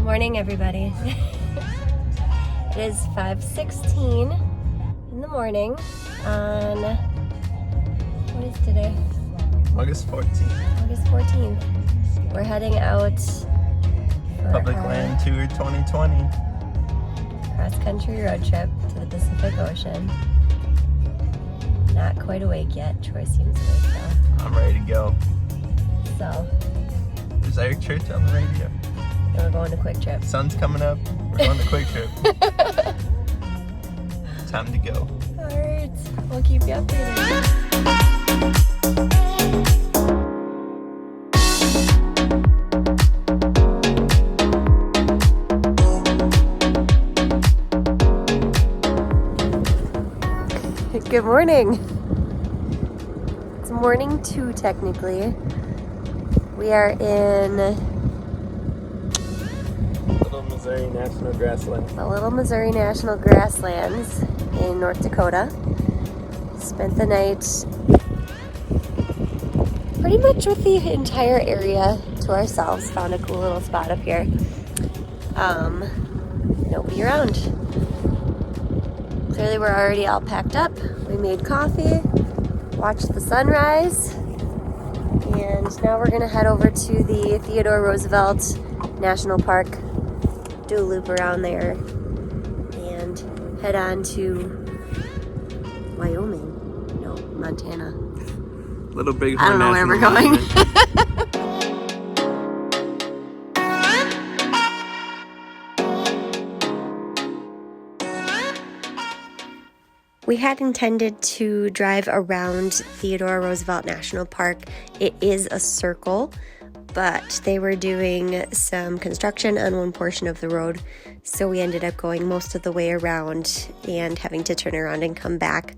Morning, everybody. It is 5:16 in the morning on, what is today? August 14th. August 14th. We're heading out for Public our Land Tour 2020. cross-country road trip to the Pacific Ocean. Not quite awake yet. Troy seems awake though. I'm ready to go. So, There's Eric Church on the radio. and we're going to Quick Trip. Sun's coming up. We're going to Quick Trip. Time to go. Alright, we'll keep you updated. Good morning. It's morning 2 technically. We are in Little Missouri National Grasslands. the Little Missouri National Grasslands in North Dakota. Spent the night pretty much with the entire area to ourselves. Found a cool little spot up here. Nobody around. Clearly we're already all packed up. We made coffee, watched the sunrise, and now we're gonna head over to the Theodore Roosevelt National Park, do a loop around there, and head on to Wyoming. No, Montana. Little Big I don't know where we're going. We had intended to drive around Theodore Roosevelt National Park. It is a circle, but they were doing some construction on one portion of the road, so we ended up going most of the way around and having to turn around and come back,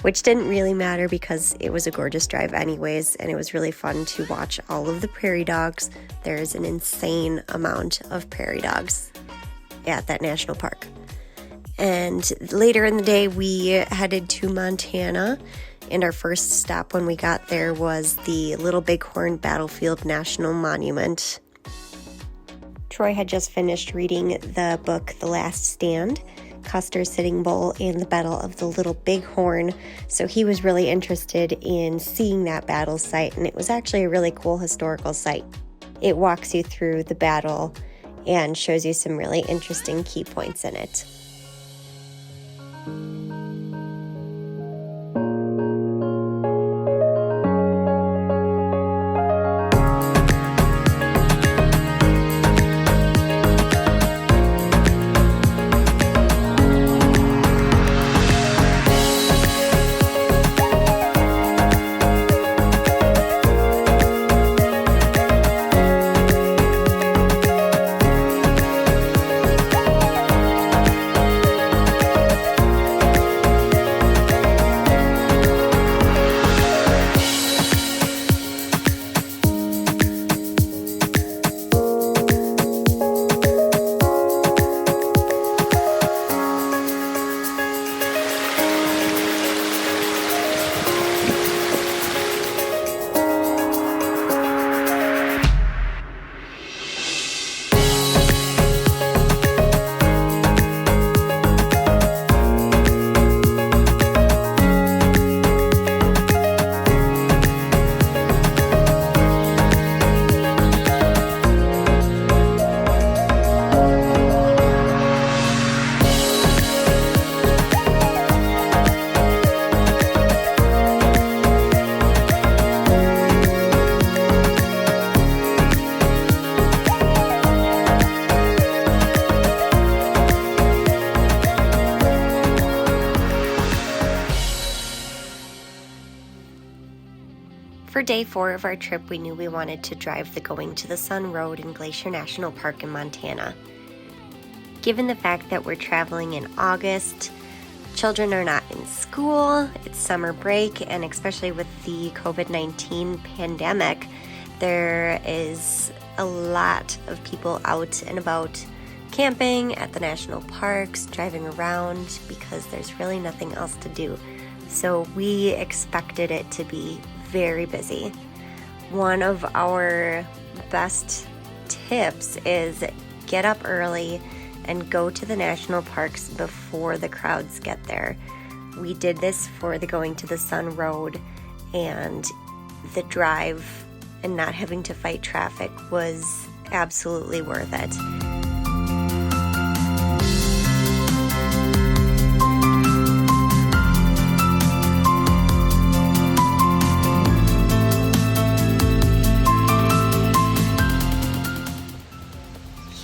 which didn't really matter because it was a gorgeous drive anyways, and it was really fun to watch all of the prairie dogs. There's an insane amount of prairie dogs at that national park. And later in the day, we headed to Montana, and our first stop when we got there was the Little Bighorn Battlefield National Monument. Troy had just finished reading the book The Last Stand, Custer's Sitting Bull, and the Battle of the Little Bighorn, so he was really interested in seeing that battle site, and it was actually a really cool historical site. It walks you through the battle and shows you some really interesting key points in it. For day 4 of our trip, we knew we wanted to drive the Going to the Sun Road in Glacier National Park in Montana. Given the fact that we're traveling in August, children are not in school, it's summer break, and especially with the COVID-19 pandemic, there is a lot of people out and about camping at the national parks, driving around, because there's really nothing else to do. So we expected it to be very busy. One of our best tips is get up early and go to the national parks before the crowds get there. We did this for the Going to the Sun Road, and the drive and not having to fight traffic was absolutely worth it.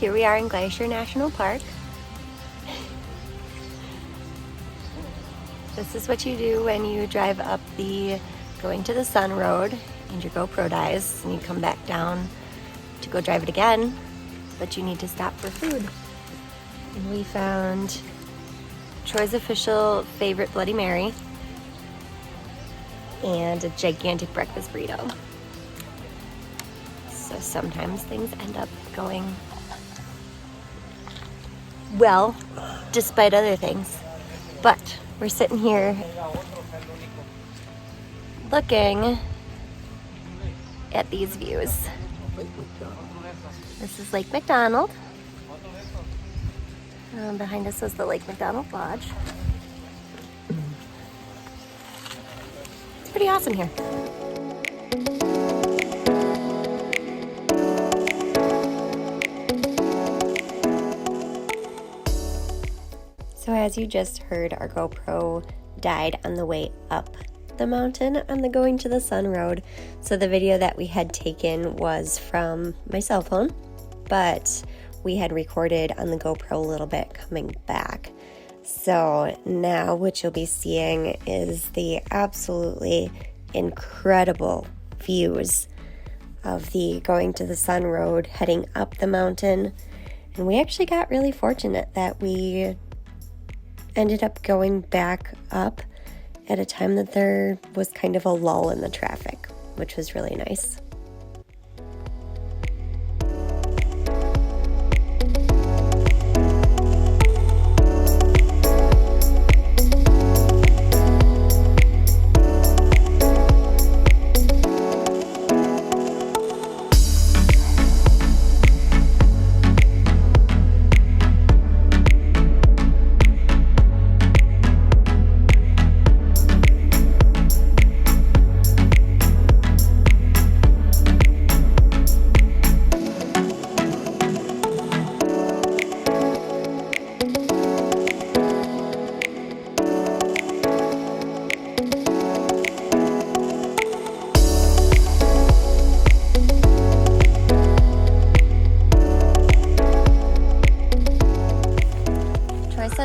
Here we are in Glacier National Park. This is what you do when you drive up the Going to the Sun Road and your GoPro dies, and you come back down to go drive it again, but you need to stop for food. And we found Troy's official favorite Bloody Mary and a gigantic breakfast burrito. So sometimes things end up going well, despite other things. But we're sitting here looking at these views. This is Lake McDonald. Behind us was the Lake McDonald Lodge. It's pretty awesome here. So as you just heard, our GoPro died on the way up the mountain on the Going to the Sun Road. So the video that we had taken was from my cell phone, but we had recorded on the GoPro a little bit coming back. So now what you'll be seeing is the absolutely incredible views of the Going to the Sun Road heading up the mountain. And we actually got really fortunate that we ended up going back up at a time that there was kind of a lull in the traffic, which was really nice.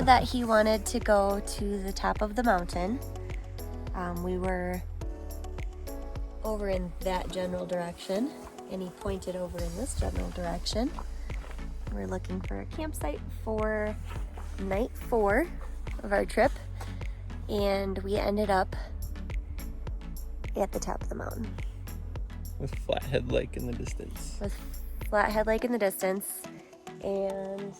That he wanted to go to the top of the mountain. We were over in that general direction, and he pointed over in this general direction. We're looking for a campsite for night 4 of our trip, and we ended up at the top of the mountain. With Flathead Lake in the distance. With Flathead Lake in the distance, and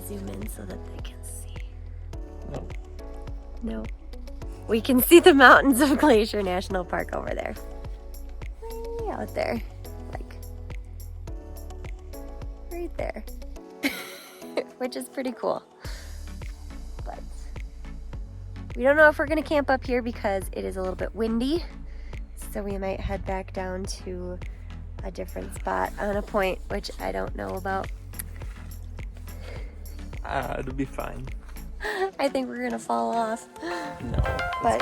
zoom in so that they can see. No. We can see the mountains of Glacier National Park over there. Way out there. Like, right there. Which is pretty cool. But we don't know if we're going to camp up here because it is a little bit windy. So we might head back down to a different spot on a point, which I don't know about. It'll be fine. I think we're gonna fall off. No. But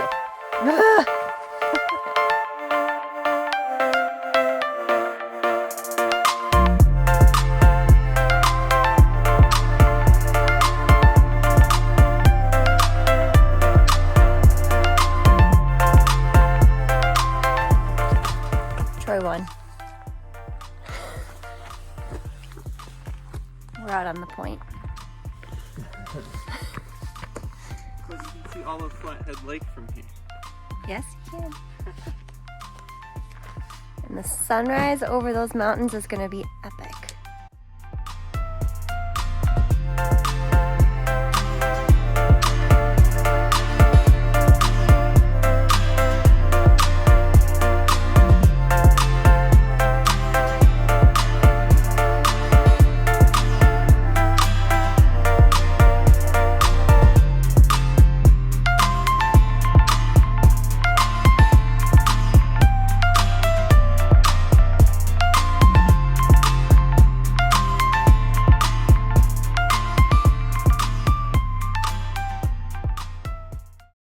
Troy won. We're out on the point. You can see all of Flathead Lake from here. Yes, you can. And the sunrise over those mountains is going to be epic.